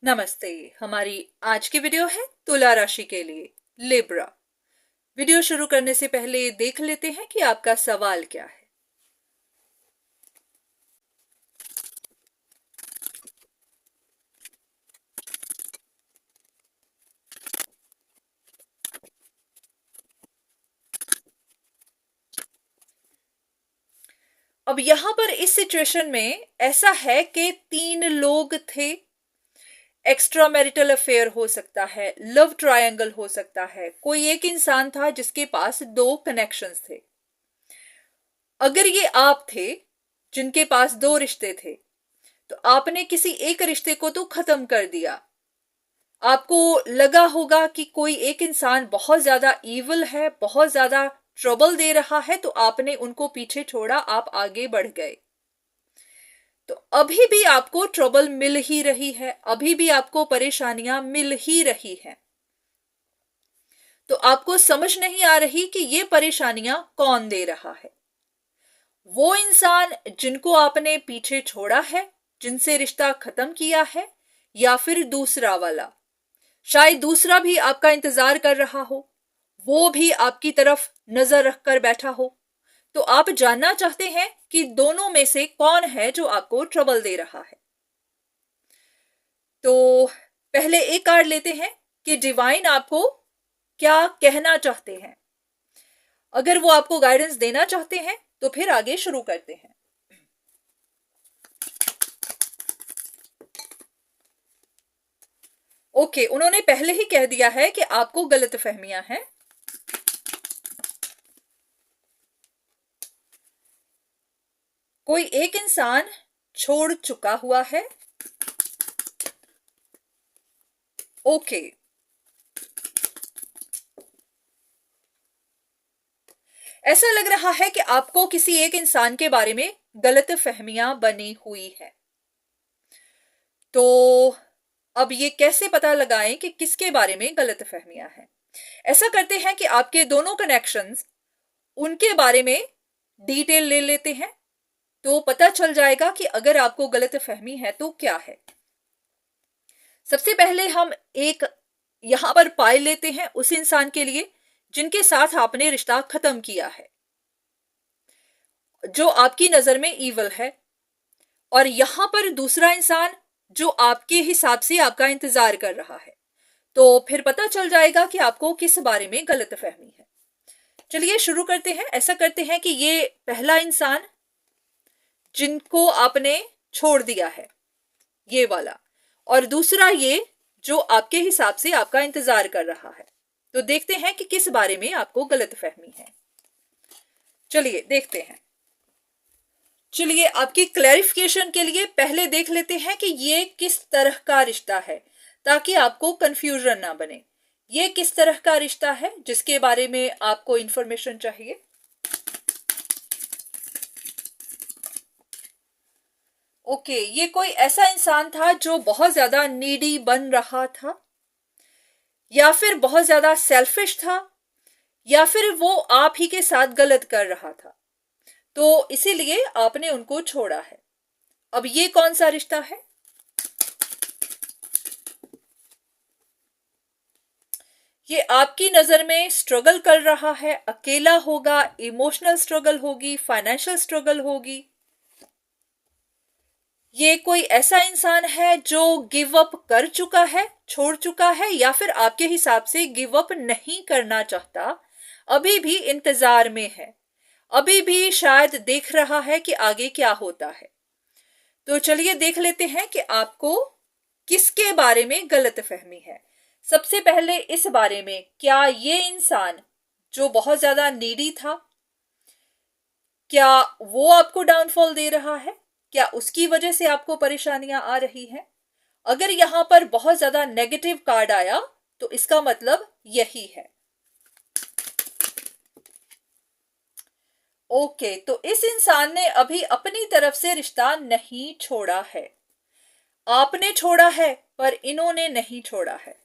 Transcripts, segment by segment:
नमस्ते। हमारी आज की वीडियो है तुला राशि के लिए, लिब्रा। वीडियो शुरू करने से पहले देख लेते हैं कि आपका सवाल क्या है। अब यहां पर इस सिचुएशन में ऐसा है कि 3 लोग थे। एक्स्ट्रा मैरिटल अफेयर हो सकता है, लव ट्रायंगल हो सकता है, कोई एक इंसान था जिसके पास 2 कनेक्शंस थे। अगर ये आप थे जिनके पास 2 रिश्ते थे, तो आपने किसी एक रिश्ते को तो खत्म कर दिया। आपको लगा होगा कि कोई एक इंसान बहुत ज्यादा ईवल है, बहुत ज्यादा ट्रबल दे रहा है, तो आपने उनको पीछे छोड़ा, आप आगे बढ़ गए। तो अभी भी आपको ट्रबल मिल ही रही है, अभी भी आपको परेशानियां मिल ही रही हैं। तो आपको समझ नहीं आ रही कि ये परेशानियां कौन दे रहा है। वो इंसान जिनको आपने पीछे छोड़ा है, जिनसे रिश्ता खत्म किया है, या फिर दूसरा वाला। शायद दूसरा भी आपका इंतजार कर रहा हो, वो भी आपकी तरफ नजर रखकर बैठा हो। तो आप जानना चाहते हैं कि दोनों में से कौन है जो आपको ट्रबल दे रहा है। तो पहले एक कार्ड लेते हैं कि डिवाइन आपको क्या कहना चाहते हैं। अगर वो आपको गाइडेंस देना चाहते हैं तो फिर आगे शुरू करते हैं। ओके, उन्होंने पहले ही कह दिया है कि आपको गलतफहमियां हैं। कोई एक इंसान छोड़ चुका हुआ है। ओके, ऐसा लग रहा है कि आपको किसी एक इंसान के बारे में गलतफहमियां बनी हुई है। तो अब ये कैसे पता लगाएं कि किसके बारे में गलतफहमियां हैं। ऐसा करते हैं कि आपके दोनों कनेक्शंस, उनके बारे में डिटेल ले लेते हैं, तो पता चल जाएगा कि अगर आपको गलतफहमी है तो क्या है। सबसे पहले हम एक यहां पर पाई लेते हैं उस इंसान के लिए जिनके साथ आपने रिश्ता खत्म किया है, जो आपकी नजर में ईवल है। और यहां पर दूसरा इंसान जो आपके हिसाब से आपका इंतजार कर रहा है। तो फिर पता चल जाएगा कि आपको किस बारे में गलतफहमी है। चलिए शुरू करते हैं। ऐसा करते हैं कि ये पहला इंसान जिनको आपने छोड़ दिया है, ये वाला, और दूसरा ये जो आपके हिसाब से आपका इंतजार कर रहा है। तो देखते हैं कि किस बारे में आपको गलतफहमी है। चलिए देखते हैं। चलिए आपकी क्लैरिफिकेशन के लिए पहले देख लेते हैं कि ये किस तरह का रिश्ता है, ताकि आपको कंफ्यूजन ना बने। ये किस तरह का रिश्ता है जिसके बारे में आपको इंफॉर्मेशन चाहिए। ओके, ये कोई ऐसा इंसान था जो बहुत ज्यादा नीडी बन रहा था, या फिर बहुत ज्यादा सेल्फिश था, या फिर वो आप ही के साथ गलत कर रहा था, तो इसीलिए आपने उनको छोड़ा है। अब ये कौन सा रिश्ता है। ये आपकी नजर में स्ट्रगल कर रहा है, अकेला होगा, इमोशनल स्ट्रगल होगी, फाइनेंशियल स्ट्रगल होगी। ये कोई ऐसा इंसान है जो गिव अप कर चुका है, छोड़ चुका है, या फिर आपके हिसाब से गिव अप नहीं करना चाहता, अभी भी इंतजार में है, अभी भी शायद देख रहा है कि आगे क्या होता है। तो चलिए देख लेते हैं कि आपको किसके बारे में गलतफहमी है। सबसे पहले इस बारे में, क्या ये इंसान जो बहुत ज्यादा नीडी था, क्या वो आपको डाउनफॉल दे रहा है, क्या उसकी वजह से आपको परेशानियां आ रही हैं। अगर यहां पर बहुत ज्यादा नेगेटिव कार्ड आया तो इसका मतलब यही है। ओके, तो इस इंसान ने अभी अपनी तरफ से रिश्ता नहीं छोड़ा है। आपने छोड़ा है पर इन्होंने नहीं छोड़ा है।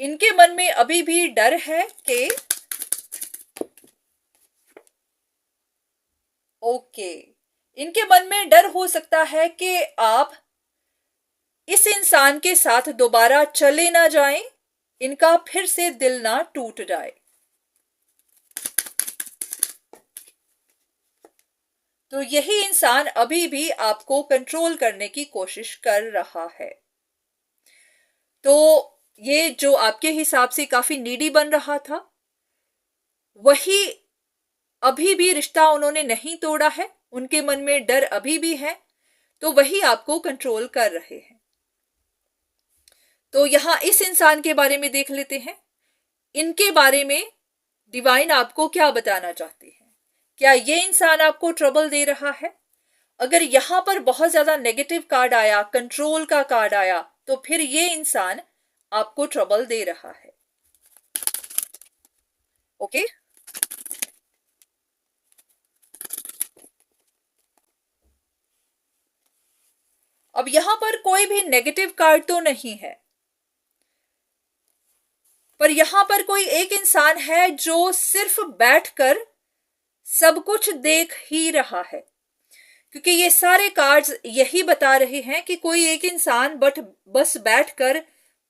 इनके मन में अभी भी डर है कि ओके, इनके मन में डर हो सकता है कि आप इस इंसान के साथ दोबारा चले ना जाएं, इनका फिर से दिल ना टूट जाए। तो यही इंसान अभी भी आपको कंट्रोल करने की कोशिश कर रहा है। तो ये जो आपके हिसाब से काफी नीडी बन रहा था, वही अभी भी रिश्ता उन्होंने नहीं तोड़ा है, उनके मन में डर अभी भी है, तो वही आपको कंट्रोल कर रहे हैं। तो यहां इस इंसान के बारे में देख लेते हैं, इनके बारे में डिवाइन आपको क्या बताना चाहते हैं। क्या ये इंसान आपको ट्रबल दे रहा है? अगर यहां पर बहुत ज्यादा नेगेटिव कार्ड आया, कंट्रोल का कार्ड आया, तो फिर ये इंसान आपको ट्रबल दे रहा है। ओके, अब यहां पर कोई भी नेगेटिव कार्ड तो नहीं है, पर यहां पर कोई एक इंसान है जो सिर्फ बैठकर सब कुछ देख ही रहा है, क्योंकि ये सारे कार्ड्स यही बता रहे हैं कि कोई एक इंसान बस बैठकर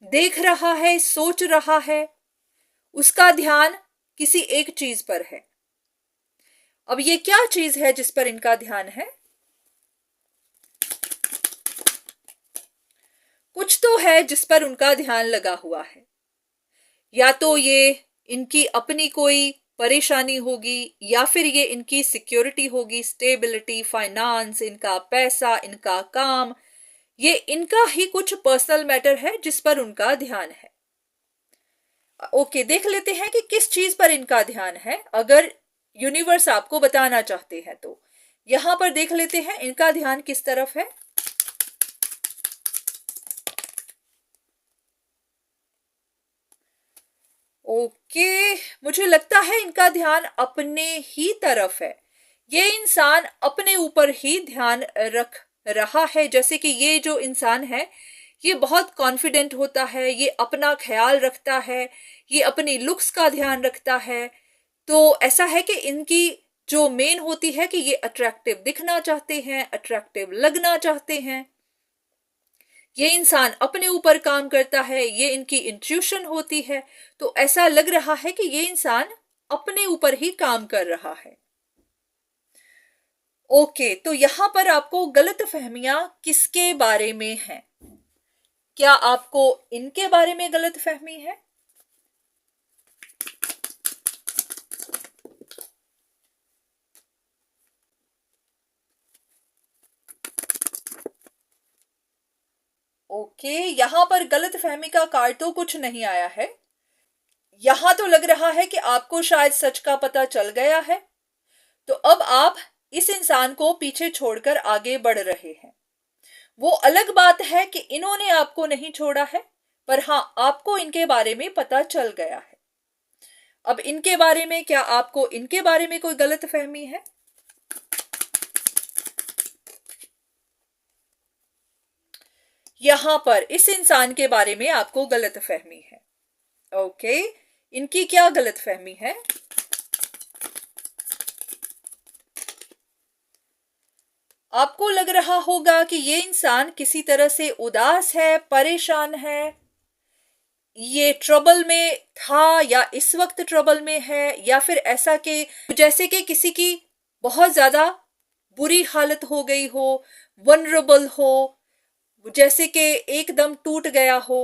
देख रहा है, सोच रहा है, उसका ध्यान किसी एक चीज पर है। अब ये क्या चीज है जिस पर इनका ध्यान है? कुछ तो है जिस पर उनका ध्यान लगा हुआ है, या तो ये इनकी अपनी कोई परेशानी होगी, या फिर ये इनकी सिक्योरिटी होगी, स्टेबिलिटी, फाइनेंस, इनका पैसा, इनका काम, ये इनका ही कुछ पर्सनल मैटर है जिस पर उनका ध्यान है। ओके, देख लेते हैं कि किस चीज पर इनका ध्यान है, अगर यूनिवर्स आपको बताना चाहते हैं तो। यहां पर देख लेते हैं इनका ध्यान किस तरफ है। ओके, मुझे लगता है इनका ध्यान अपने ही तरफ है। ये इंसान अपने ऊपर ही ध्यान रख रहा है। जैसे कि ये जो इंसान है, ये बहुत कॉन्फिडेंट होता है, ये अपना ख्याल रखता है, ये अपनी लुक्स का ध्यान रखता है। तो ऐसा है कि इनकी जो मेन होती है कि ये अट्रैक्टिव दिखना चाहते हैं, अट्रैक्टिव लगना चाहते हैं। ये इंसान अपने ऊपर काम करता है, ये इनकी इंट्यूशन होती है। तो ऐसा लग रहा है कि ये इंसान अपने ऊपर ही काम कर रहा है। ओके, तो यहां पर आपको गलत फहमियां किसके बारे में हैं? क्या आपको इनके बारे में गलत फहमी है? ओके, यहां पर गलत फहमी का कार्ड तो कुछ नहीं आया है। यहां तो लग रहा है कि आपको शायद सच का पता चल गया है, तो अब आप इस इंसान को पीछे छोड़कर आगे बढ़ रहे हैं। वो अलग बात है कि इन्होंने आपको नहीं छोड़ा है, पर हां, आपको इनके बारे में पता चल गया है। अब इनके बारे में, क्या आपको इनके बारे में कोई गलत फहमी है? यहां पर इस इंसान के बारे में आपको गलत फहमी है। ओके, इनकी क्या गलत फहमी है? आपको लग रहा होगा कि ये इंसान किसी तरह से उदास है, परेशान है, ये ट्रबल में था या इस वक्त ट्रबल में है, या फिर ऐसा कि जैसे कि किसी की बहुत ज्यादा बुरी हालत हो गई हो, वनरेबल हो, जैसे कि एकदम टूट गया हो।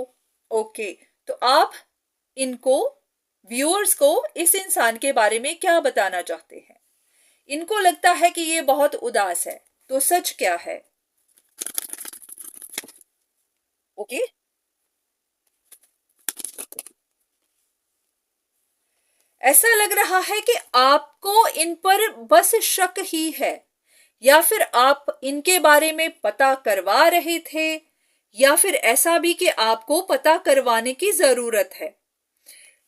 ओके, तो आप इनको, व्यूअर्स को, इस इंसान के बारे में क्या बताना चाहते हैं? इनको लगता है कि ये बहुत उदास है, तो सच क्या है? ओके, ऐसा लग रहा है कि आपको इन पर बस शक ही है, या फिर आप इनके बारे में पता करवा रहे थे, या फिर ऐसा भी कि आपको पता करवाने की जरूरत है।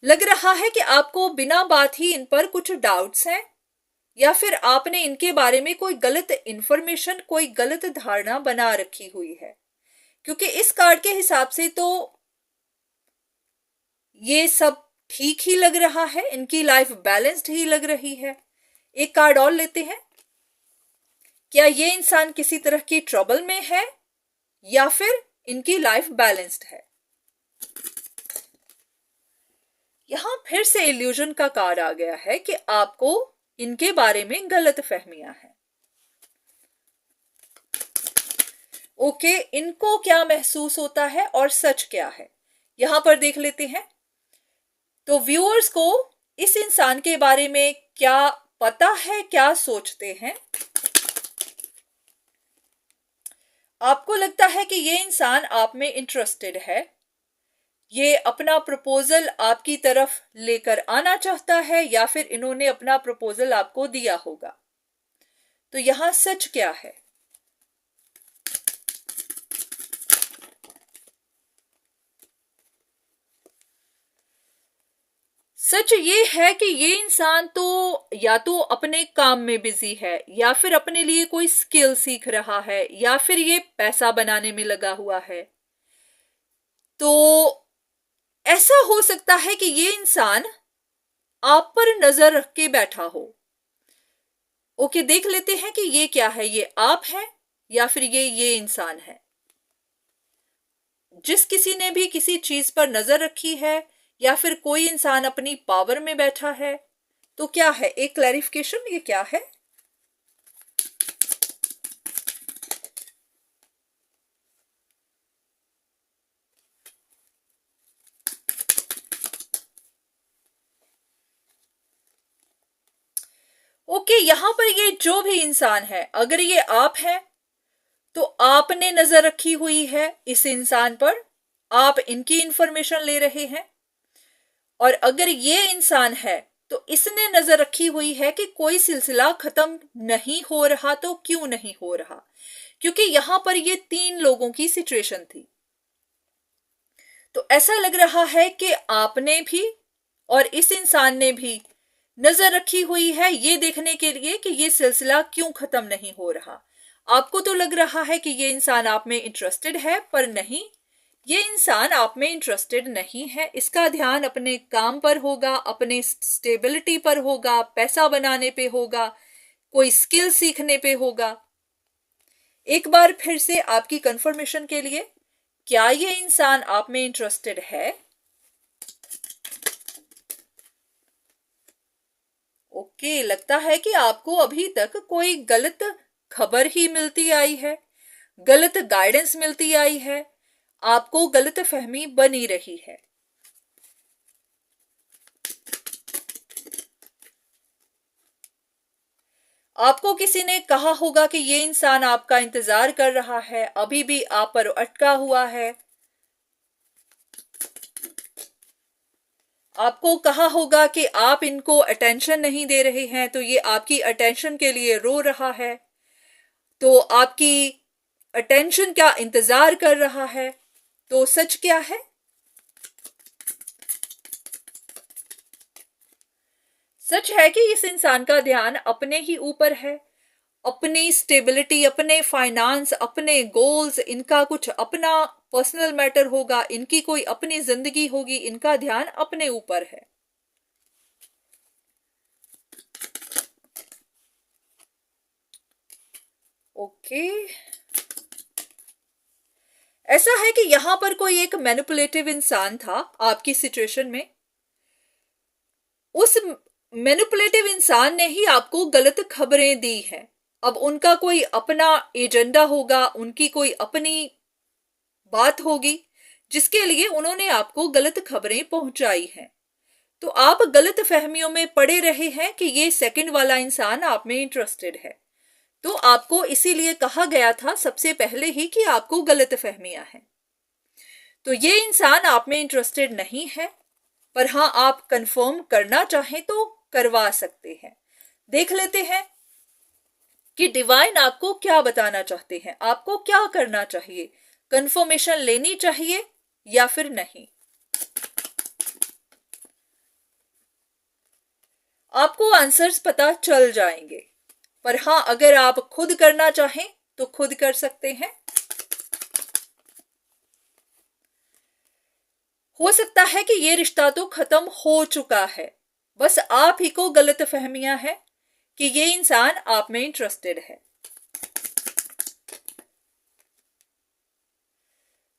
लग रहा है कि आपको बिना बात ही इन पर कुछ डाउट्स हैं, या फिर आपने इनके बारे में कोई गलत इंफॉर्मेशन, कोई गलत धारणा बना रखी हुई है। क्योंकि इस कार्ड के हिसाब से तो ये सब ठीक ही लग रहा है, इनकी लाइफ बैलेंस्ड ही लग रही है। एक कार्ड और लेते हैं, क्या ये इंसान किसी तरह की ट्रबल में है या फिर इनकी लाइफ बैलेंस्ड है। यहां फिर से इल्यूजन का कार्ड आ गया है कि आपको इनके बारे में गलत फहमियां हैं। ओके, इनको क्या महसूस होता है और सच क्या है, यहां पर देख लेते हैं। तो व्यूअर्स को इस इंसान के बारे में क्या पता है, क्या सोचते हैं। आपको लगता है कि ये इंसान आप में इंटरेस्टेड है, ये अपना प्रपोजल आपकी तरफ लेकर आना चाहता है या फिर इन्होंने अपना प्रपोजल आपको दिया होगा। तो यहां सच क्या है। सच ये है कि ये इंसान तो या तो अपने काम में बिजी है या फिर अपने लिए कोई स्किल सीख रहा है या फिर ये पैसा बनाने में लगा हुआ है। तो ऐसा हो सकता है कि ये इंसान आप पर नजर रख के बैठा हो। ओके, देख लेते हैं कि ये क्या है, ये आप है या फिर ये इंसान है। जिस किसी ने भी किसी चीज पर नजर रखी है या फिर कोई इंसान अपनी पावर में बैठा है, तो क्या है, एक क्लैरिफिकेशन, ये क्या है। ओके, यहां पर ये जो भी इंसान है, अगर ये आप है तो आपने नजर रखी हुई है इस इंसान पर, आप इनकी इंफॉर्मेशन ले रहे हैं। और अगर ये इंसान है तो इसने नजर रखी हुई है कि कोई सिलसिला खत्म नहीं हो रहा, तो क्यों नहीं हो रहा, क्योंकि यहां पर ये 3 लोगों की सिचुएशन थी। तो ऐसा लग रहा है कि आपने भी और इस इंसान ने भी नजर रखी हुई है ये देखने के लिए कि ये सिलसिला क्यों खत्म नहीं हो रहा। आपको तो लग रहा है कि ये इंसान आप में इंटरेस्टेड है, पर नहीं, ये इंसान आप में इंटरेस्टेड नहीं है। इसका ध्यान अपने काम पर होगा, अपने स्टेबिलिटी पर होगा, पैसा बनाने पे होगा, कोई स्किल सीखने पे होगा। एक बार फिर से आपकी कंफर्मेशन के लिए, क्या ये इंसान आप में इंटरेस्टेड है। ओके, लगता है कि आपको अभी तक कोई गलत खबर ही मिलती आई है, गलत गाइडेंस मिलती आई है, आपको गलत फहमी बनी रही है। आपको किसी ने कहा होगा कि ये इंसान आपका इंतजार कर रहा है, अभी भी आप पर अटका हुआ है। आपको कहा होगा कि आप इनको अटेंशन नहीं दे रहे हैं, तो ये आपकी अटेंशन के लिए रो रहा है, तो आपकी अटेंशन का इंतजार कर रहा है। तो सच क्या है। सच है कि इस इंसान का ध्यान अपने ही ऊपर है, अपनी स्टेबिलिटी, अपने फाइनेंस, अपने गोल्स, इनका कुछ अपना पर्सनल मैटर होगा, इनकी कोई अपनी जिंदगी होगी, इनका ध्यान अपने ऊपर है। ओके, ऐसा है कि यहां पर कोई एक मैनिपुलेटिव इंसान था आपकी सिचुएशन में। उस मैनिपुलेटिव इंसान ने ही आपको गलत खबरें दी हैं। अब उनका कोई अपना एजेंडा होगा, उनकी कोई अपनी बात होगी जिसके लिए उन्होंने आपको गलत खबरें पहुंचाई हैं। तो आप गलत फहमियों में पड़े रहे हैं कि ये सेकंड वाला इंसान आप में इंटरेस्टेड है। तो आपको इसीलिए कहा गया था सबसे पहले ही कि आपको गलत फहमियां हैं। तो ये इंसान आप में इंटरेस्टेड नहीं है, पर हाँ, आप कंफर्म करना चाहें तो करवा सकते हैं। देख लेते हैं कि डिवाइन आपको क्या बताना चाहते हैं, आपको क्या करना चाहिए, कंफर्मेशन लेनी चाहिए या फिर नहीं। आपको आंसर्स पता चल जाएंगे, पर हाँ, अगर आप खुद करना चाहें तो खुद कर सकते हैं। हो सकता है कि ये रिश्ता तो खत्म हो चुका है, बस आप ही को गलत फहमियां हैं कि ये इंसान आप में इंटरेस्टेड है।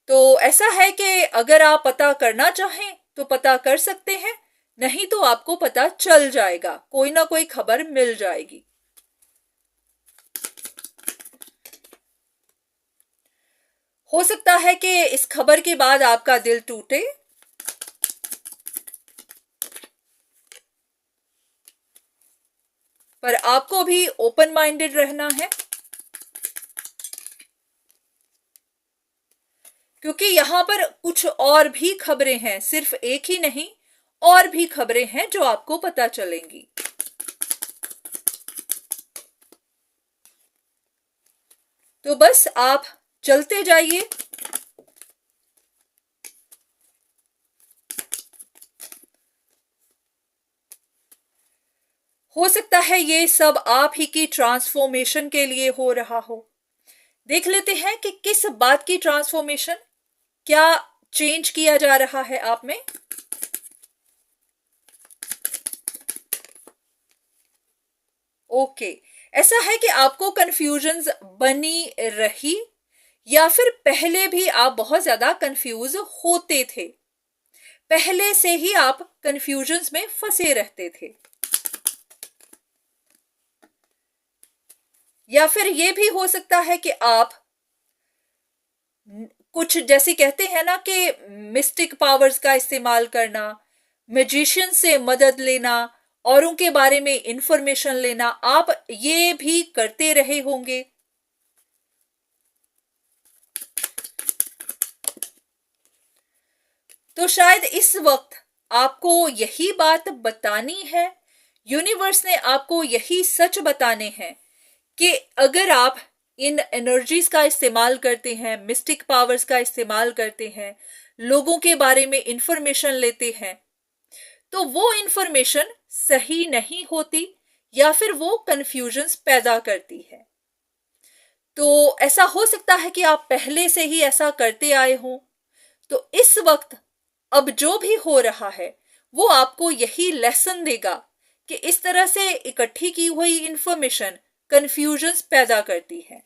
तो ऐसा है कि अगर आप पता करना चाहें तो पता कर सकते हैं, नहीं तो आपको पता चल जाएगा, कोई ना कोई खबर मिल जाएगी। हो सकता है कि इस खबर के बाद आपका दिल टूटे, पर आपको भी ओपन माइंडेड रहना है, क्योंकि यहां पर कुछ और भी खबरें हैं, सिर्फ एक ही नहीं, और भी खबरें हैं जो आपको पता चलेंगी। तो बस आप चलते जाइए। हो सकता है ये सब आप ही की ट्रांसफॉर्मेशन के लिए हो रहा हो। देख लेते हैं कि किस बात की ट्रांसफॉर्मेशन, क्या चेंज किया जा रहा है आप में। ओके, ऐसा है कि आपको कंफ्यूजन्स बनी रही, या फिर पहले भी आप बहुत ज्यादा कंफ्यूज होते थे, पहले से ही आप कंफ्यूजन्स में फंसे रहते थे, या फिर ये भी हो सकता है कि आप कुछ जैसे कहते हैं ना कि मिस्टिक पावर्स का इस्तेमाल करना, मैजिशियन से मदद लेना, औरों के बारे में इंफॉर्मेशन लेना, आप ये भी करते रहे होंगे। तो शायद इस वक्त आपको यही बात बतानी है, यूनिवर्स ने आपको यही सच बताने हैं कि अगर आप इन एनर्जीज का इस्तेमाल करते हैं, मिस्टिक पावर्स का इस्तेमाल करते हैं, लोगों के बारे में इंफॉर्मेशन लेते हैं, तो वो इंफॉर्मेशन सही नहीं होती, या फिर वो कंफ्यूजन्स पैदा करती है। तो ऐसा हो सकता है कि आप पहले से ही ऐसा करते आए हों। तो इस वक्त अब जो भी हो रहा है वो आपको यही लेसन देगा कि इस तरह से इकट्ठी की हुई इंफॉर्मेशन कंफ्यूजन्स पैदा करती है।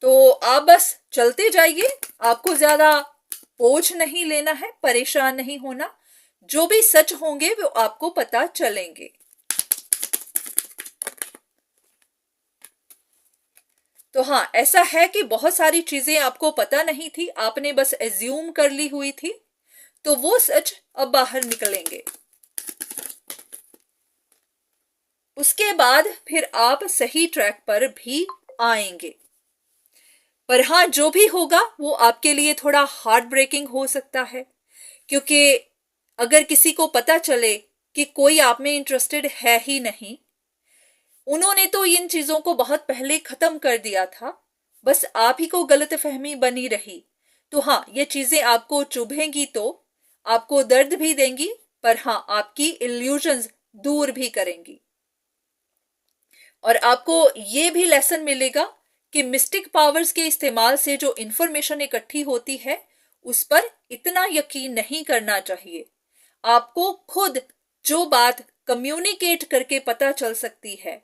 तो आप बस चलते जाइए, आपको ज्यादा बोझ नहीं लेना है, परेशान नहीं होना, जो भी सच होंगे वो आपको पता चलेंगे। तो हाँ, ऐसा है कि बहुत सारी चीजें आपको पता नहीं थी, आपने बस एज्यूम कर ली हुई थी, तो वो सच अब बाहर निकलेंगे। उसके बाद फिर आप सही ट्रैक पर भी आएंगे। पर हाँ, जो भी होगा वो आपके लिए थोड़ा हार्ट ब्रेकिंग हो सकता है, क्योंकि अगर किसी को पता चले कि कोई आप में इंटरेस्टेड है ही नहीं, उन्होंने तो इन चीजों को बहुत पहले खत्म कर दिया था, बस आप ही को गलतफहमी बनी रही, तो हाँ, ये चीजें आपको चुभेंगी, तो आपको दर्द भी देंगी, पर हाँ, आपकी इल्यूजन्स दूर भी करेंगी। और आपको ये भी लेसन मिलेगा कि मिस्टिक पावर्स के इस्तेमाल से जो इंफॉर्मेशन इकट्ठी होती है उस पर इतना यकीन नहीं करना चाहिए। आपको खुद जो बात कम्युनिकेट करके पता चल सकती है,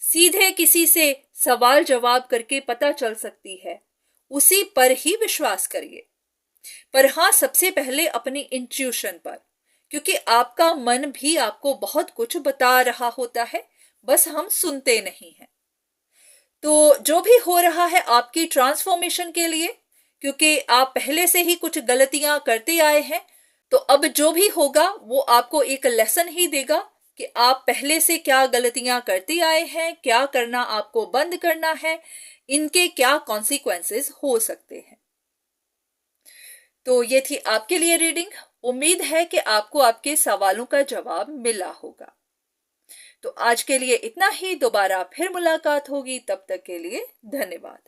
सीधे किसी से सवाल जवाब करके पता चल सकती है, उसी पर ही विश्वास करिए। पर हाँ, सबसे पहले अपनी इंट्यूशन पर, क्योंकि आपका मन भी आपको बहुत कुछ बता रहा होता है, बस हम सुनते नहीं हैं। तो जो भी हो रहा है आपकी ट्रांसफॉर्मेशन के लिए, क्योंकि आप पहले से ही कुछ गलतियां करते आए हैं, तो अब जो भी होगा वो आपको एक लेसन ही देगा कि आप पहले से क्या गलतियां करते आए हैं, क्या करना आपको बंद करना है, इनके क्या कॉन्सिक्वेंसेस हो सकते हैं। तो ये थी आपके लिए रीडिंग। उम्मीद है कि आपको आपके सवालों का जवाब मिला होगा। तो आज के लिए इतना ही, दोबारा फिर मुलाकात होगी, तब तक के लिए धन्यवाद।